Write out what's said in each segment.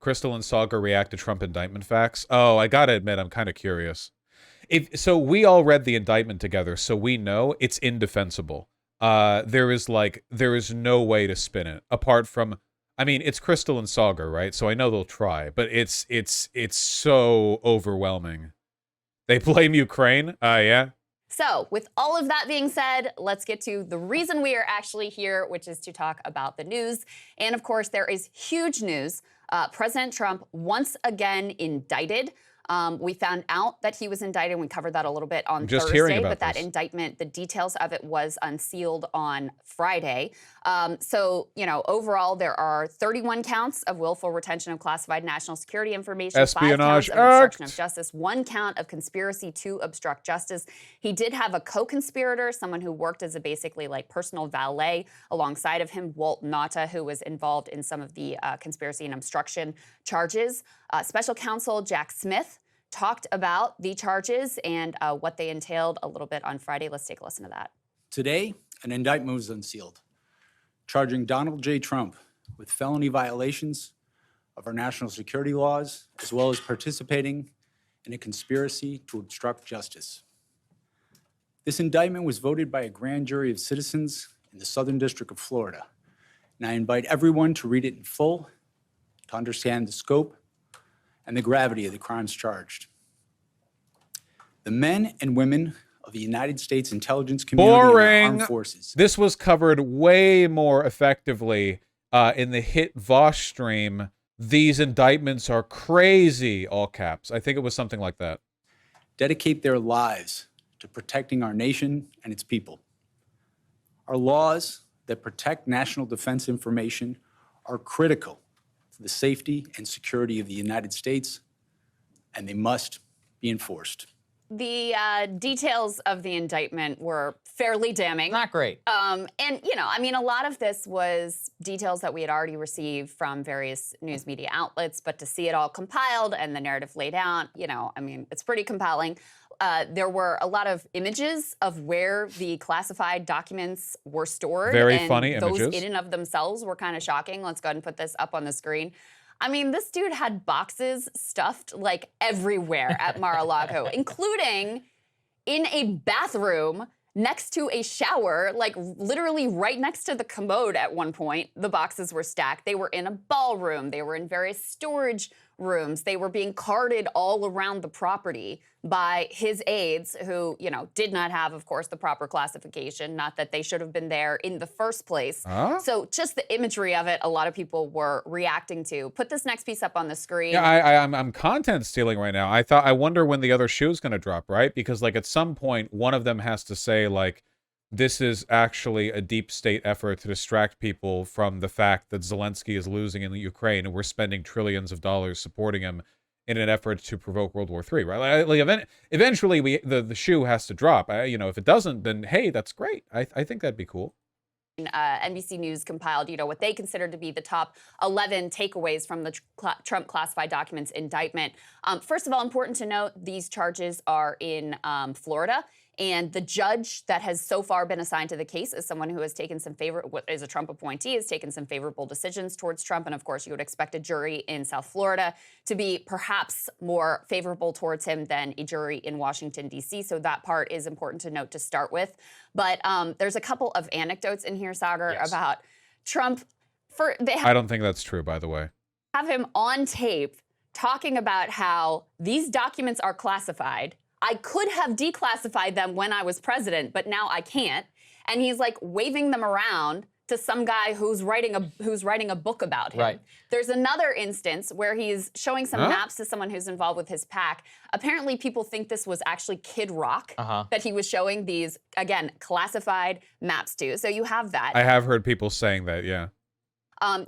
Crystal and Saga react to Trump indictment facts. Oh, I gotta admit, I'm kind of curious. So we all read the indictment together, so we know it's indefensible. There is no way to spin it apart from, I mean, it's Crystal and Saga, right? So I know they'll try, but it's so overwhelming. They blame Ukraine? Yeah. So with all of that being said, let's get to the reason we are actually here, which is to talk about the news. And of course, there is huge news. President Trump once again indicted. We found out that he was indicted. We covered that a little bit on Thursday, but that indictment, the details of it was unsealed on Friday. So, you know, overall, there are 31 counts of willful retention of classified national security information, Espionage 5 counts of obstruction of justice, 1 count of conspiracy to obstruct justice. He did have a co-conspirator, someone who worked as a basically like personal valet alongside of him, Walt Nauta, who was involved in some of the conspiracy and obstruction charges. Special counsel Jack Smith talked about the charges and what they entailed a little bit on Friday. Let's take a listen to that. Today, an indictment was unsealed, charging Donald J. Trump with felony violations of our national security laws, as well as participating in a conspiracy to obstruct justice. This indictment was voted by a grand jury of citizens in the Southern District of Florida, and I invite everyone to read it in full to understand the scope and the gravity of the crimes charged. The men and women of the United States intelligence community and our armed forces. This was covered way more effectively in the hit Vosh stream. These indictments are crazy, all caps. I think it was something like that. Dedicate their lives to protecting our nation and its people. Our laws that protect national defense information are critical to the safety and security of the United States, and they must be enforced. The details of the indictment were fairly damning. Not great. And, you know, I mean, a lot of this was details that we had already received from various news media outlets, but to see it all compiled and the narrative laid out, you know, I mean, it's pretty compelling. There were a lot of images of where the classified documents were stored. Very funny images. Those in and of themselves were kind of shocking. Let's go ahead and put this up on the screen. I mean, this dude had boxes stuffed like everywhere at Mar-a-Lago, including in a bathroom next to a shower, like literally right next to the commode at one point. The boxes were stacked. They were in a ballroom. They were in various storage rooms. They were being carted all around the property by his aides who, you know, did not have, of course, the proper classification, not that they should have been there in the first place. So just the imagery of it, a lot of people were reacting to. Put this next piece up on the screen. Yeah, I'm content stealing right now. I wonder when the other shoe's going to drop, right? Because like at some point, one of them has to say like, this is actually a deep state effort to distract people from the fact that Zelensky is losing in Ukraine and we're spending trillions of dollars supporting him in an effort to provoke World War III, right? Like eventually the shoe has to drop. You know, if it doesn't, then hey, that's great. I think that'd be cool. NBC News compiled, you know, what they considered to be the top 11 takeaways from the Trump classified documents indictment. First of all, important to note, these charges are in Florida. And the judge that has so far been assigned to the case is someone who has taken some is a Trump appointee, has taken some favorable decisions towards Trump. And of course, you would expect a jury in South Florida to be perhaps more favorable towards him than a jury in Washington, D.C. So that part is important to note to start with. But there's a couple of anecdotes in here, Sagar, about Trump. I don't think that's true, by the way. Have him on tape talking about how these documents are classified. I could have declassified them when I was president, but now I can't. And he's like waving them around to some guy who's writing a book about him. Right. There's another instance where he's showing some maps to someone who's involved with his PAC. Apparently, people think this was actually Kid Rock that he was showing these, again, classified maps to. So you have that. I have heard people saying that, yeah.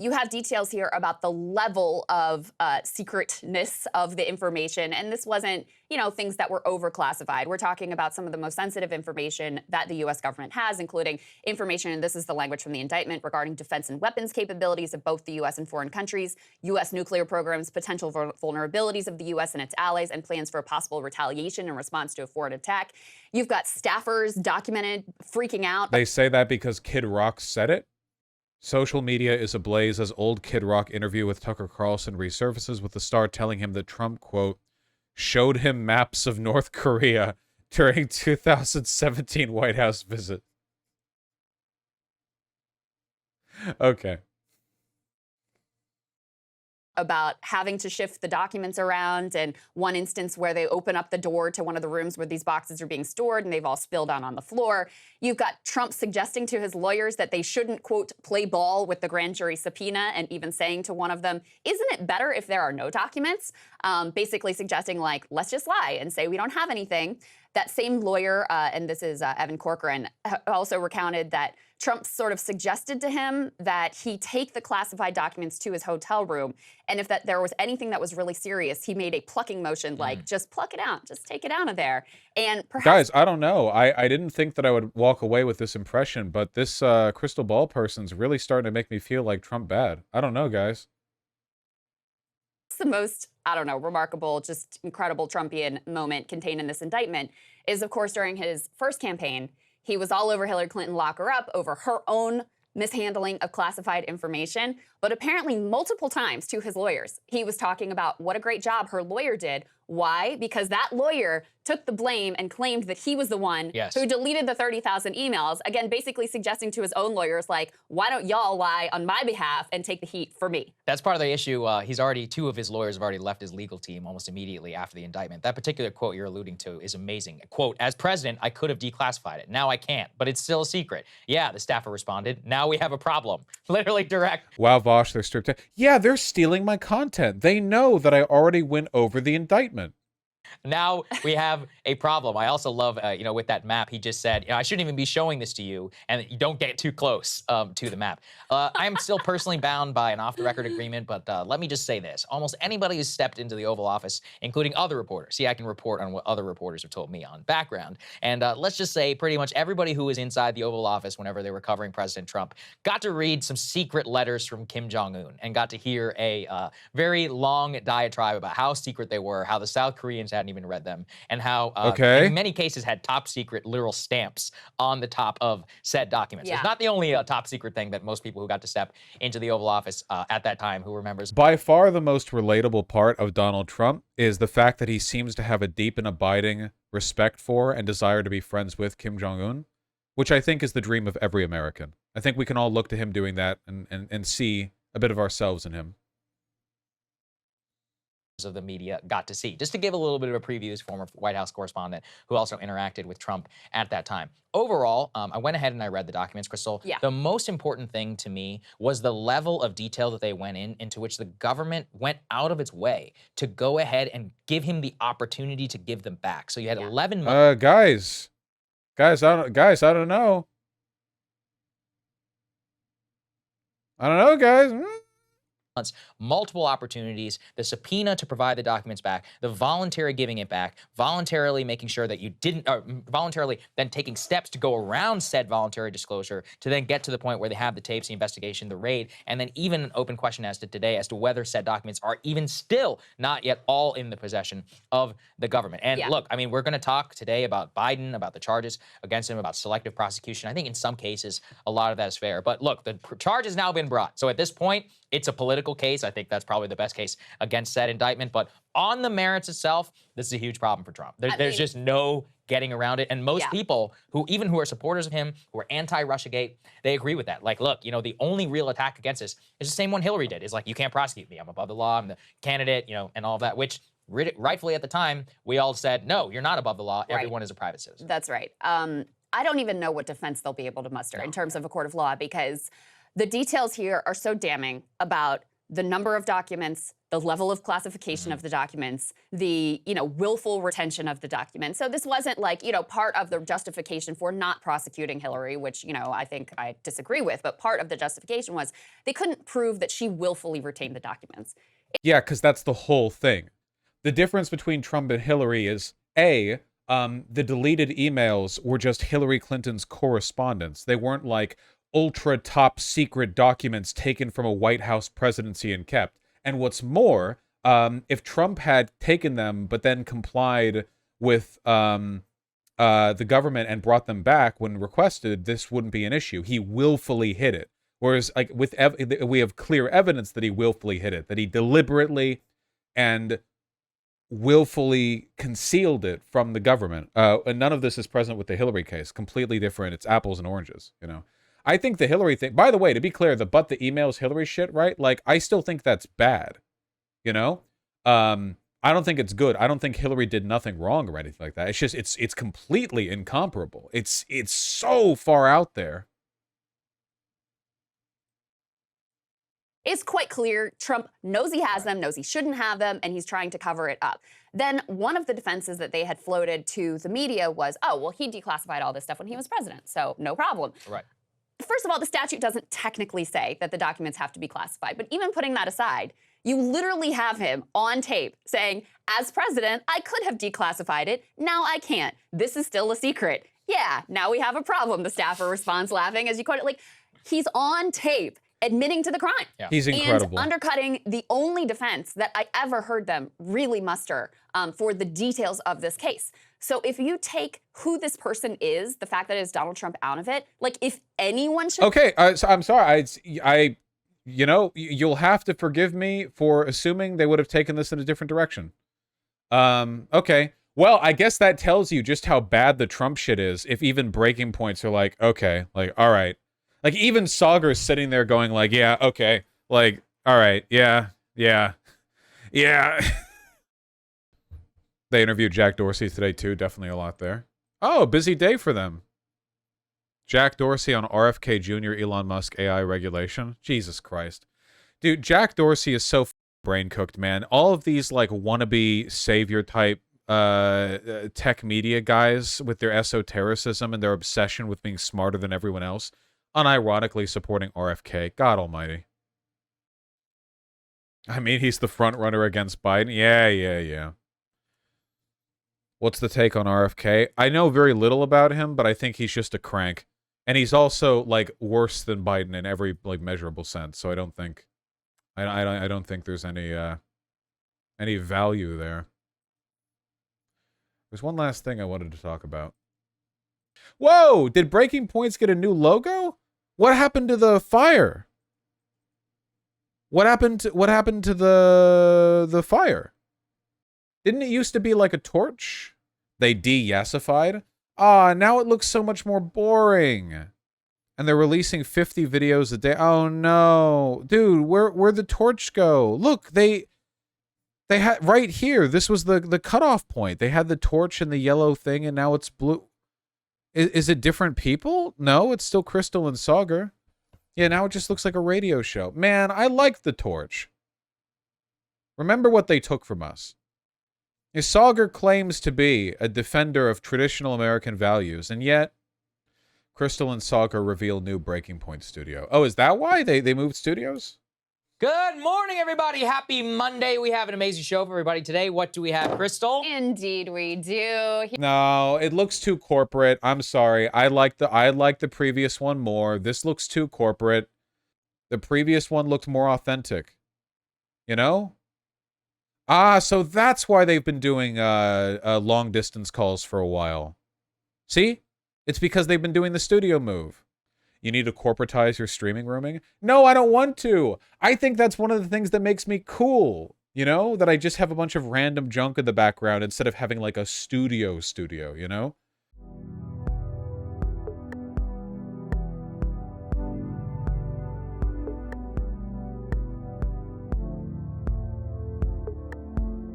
You have details here about the level of secretness of the information. And this wasn't, you know, things that were overclassified. We're talking about some of the most sensitive information that the U.S. government has, including information, and this is the language from the indictment, regarding defense and weapons capabilities of both the U.S. and foreign countries, U.S. nuclear programs, potential vulnerabilities of the U.S. and its allies, and plans for a possible retaliation in response to a foreign attack. You've got staffers documented freaking out. They say that because Kid Rock said it? Social media is ablaze as old Kid Rock interview with Tucker Carlson resurfaces with the star telling him that Trump, quote, showed him maps of North Korea during 2017 White House visit. Okay. About having to shift the documents around, and one instance where they open up the door to one of the rooms where these boxes are being stored and they've all spilled out on the floor. You've got Trump suggesting to his lawyers that they shouldn't, quote, play ball with the grand jury subpoena, and even saying to one of them, isn't it better if there are no documents? Basically suggesting, like, let's just lie and say we don't have anything. That same lawyer, and this is Evan Corcoran, also recounted that Trump sort of suggested to him that he take the classified documents to his hotel room, and if there was anything that was really serious, he made a plucking motion, like, just pluck it out, just take it out of there. And perhaps— Guys, I don't know. I didn't think that I would walk away with this impression, but this crystal ball person's really starting to make me feel like Trump bad. I don't know, guys. the most, I don't know, remarkable, just incredible Trumpian moment contained in this indictment is, of course, during his first campaign, he was all over Hillary Clinton, lock her up, over her own mishandling of classified information, but apparently multiple times to his lawyers. He was talking about what a great job her lawyer did. Why? Because that lawyer took the blame and claimed that he was the one who deleted the 30,000 emails. Again, basically suggesting to his own lawyers, like, why don't y'all lie on my behalf and take the heat for me? That's part of the issue. Two of his lawyers have already left his legal team almost immediately after the indictment. That particular quote you're alluding to is amazing. Quote, as president, I could have declassified it. Now I can't, but it's still a secret. Yeah, the staffer responded. Now we have a problem. Literally direct. Wow, Vosh, they're stripped. Yeah, they're stealing my content. They know that I already went over the indictment. Now we have a problem. I also love, with that map, he just said, I shouldn't even be showing this to you, and you don't get too close to the map. I'm still personally bound by an off-the-record agreement, but let me just say this. Almost anybody who's stepped into the Oval Office, including other reporters, see, I can report on what other reporters have told me on background, and let's just say pretty much everybody who was inside the Oval Office whenever they were covering President Trump got to read some secret letters from Kim Jong-un and got to hear a very long diatribe about how secret they were, how the South Koreans hadn't even read them, and how in many cases had top secret literal stamps on the top of said documents. Yeah. It's not the only top secret thing that most people who got to step into the Oval Office at that time who remembers. By far the most relatable part of Donald Trump is the fact that he seems to have a deep and abiding respect for and desire to be friends with Kim Jong-un, which I think is the dream of every American. I think we can all look to him doing that and see a bit of ourselves in him. Of the media got to see. Just to give a little bit of a preview, as former White House correspondent who also interacted with Trump at that time. Overall, I went ahead and I read the documents, Crystal. Yeah. The most important thing to me was the level of detail that they went into which the government went out of its way to go ahead and give him the opportunity to give them back. So you had 11 months. Guys, I don't know. I don't know, guys. Multiple opportunities, the subpoena to provide the documents back, the voluntary giving it back, voluntarily making sure that you didn't, voluntarily then taking steps to go around said voluntary disclosure to then get to the point where they have the tapes, the investigation, the raid, and then even an open question as to today as to whether said documents are even still not yet all in the possession of the government. And look, I mean, we're going to talk today about Biden, about the charges against him, about selective prosecution. I think in some cases, a lot of that is fair. But look, the charge has now been brought. So at this point, it's a political case. I think that's probably the best case against said indictment. But on the merits itself, this is a huge problem for Trump. There's just no getting around it. And most people who are supporters of him, who are anti-Russiagate, they agree with that. Like, look, the only real attack against this is the same one Hillary did. Is like, you can't prosecute me. I'm above the law. I'm the candidate, and all of that, which rightfully at the time, we all said, no, you're not above the law. Everyone is a private citizen. That's right. I don't even know what defense they'll be able to muster in terms of a court of law, because the details here are so damning about the number of documents, the level of classification of the documents, the, willful retention of the documents. So this wasn't like, part of the justification for not prosecuting Hillary, which, I think I disagree with, but part of the justification was they couldn't prove that she willfully retained the documents. Yeah, because that's the whole thing. The difference between Trump and Hillary is, A, the deleted emails were just Hillary Clinton's correspondence. They weren't like ultra top secret documents taken from a White House presidency and kept. And what's more, if Trump had taken them but then complied with the government and brought them back when requested, this wouldn't be an issue. He willfully hid it. Whereas, like, we have clear evidence that he willfully hid it, that he deliberately and willfully concealed it from the government. And none of this is present with the Hillary case. Completely different. It's apples and oranges, you know. I think the Hillary thing, by the way, to be clear, the emails Hillary shit, right? Like, I still think that's bad, you know? I don't think it's good. I don't think Hillary did nothing wrong or anything like that. It's just, it's completely incomparable. It's so far out there. It's quite clear Trump knows he has them, knows he shouldn't have them, and he's trying to cover it up. Then one of the defenses that they had floated to the media was, oh, well, he declassified all this stuff when he was president, so no problem. Right. First of all, the statute doesn't technically say that the documents have to be classified, but even putting that aside, you literally have him on tape saying, as president, I could have declassified it, now I can't. This is still a secret. Yeah, now we have a problem, the staffer responds laughing as you quote it. Like, he's on tape admitting to the crime. Yeah. He's incredible. And undercutting the only defense that I ever heard them really muster for the details of this case. So if you take who this person is, the fact that it's Donald Trump out of it, like if anyone should... Okay, so I'm sorry. You know, you'll have to forgive me for assuming they would have taken this in a different direction. Okay. Well, I guess that tells you just how bad the Trump shit is. If even breaking points are like, okay, like, all right. Like, even Sauger's sitting there going like, yeah, okay. Like, all right, yeah. They interviewed Jack Dorsey today, too. Definitely a lot there. Oh, busy day for them. Jack Dorsey on RFK Jr., Elon Musk AI regulation. Jesus Christ. Dude, Jack Dorsey is so brain-cooked, man. All of these, like, wannabe savior-type tech media guys with their esotericism and their obsession with being smarter than everyone else, unironically supporting RFK. God almighty. I mean, he's the front runner against Biden. Yeah. What's the take on RFK? I know very little about him, but I think he's just a crank. And he's also, like, worse than Biden in every, like, measurable sense. So I don't think there's any value there. There's one last thing I wanted to talk about. Whoa! Did Breaking Points get a new logo? What happened to the fire? What happened to the fire? Didn't it used to be like a torch? They de-yassified? Ah, now it looks so much more boring. And they're releasing 50 videos a day. Oh no. Dude, where'd the torch go? Look, they had right here. This was the cutoff point. They had the torch and the yellow thing, and now it's blue. Is it different people? No, it's still Crystal and Sauger. Yeah, now it just looks like a radio show. Man, I like the torch. Remember what they took from us. Sauger claims to be a defender of traditional American values, and yet Crystal and Sauger reveal new Breaking Point studio. Oh, is that why they moved studios? Good morning, everybody. Happy Monday. We have an amazing show for everybody today. What do we have, Crystal? Indeed we do. No, it looks too corporate. I'm sorry. I like the previous one more. This looks too corporate. The previous one looked more authentic. You know? Ah, so that's why they've been doing long distance calls for a while. See? It's because they've been doing the studio move. You need to corporatize your streaming rooming? No, I don't want to. I think that's one of the things that makes me cool. You know? That I just have a bunch of random junk in the background instead of having like a studio, you know?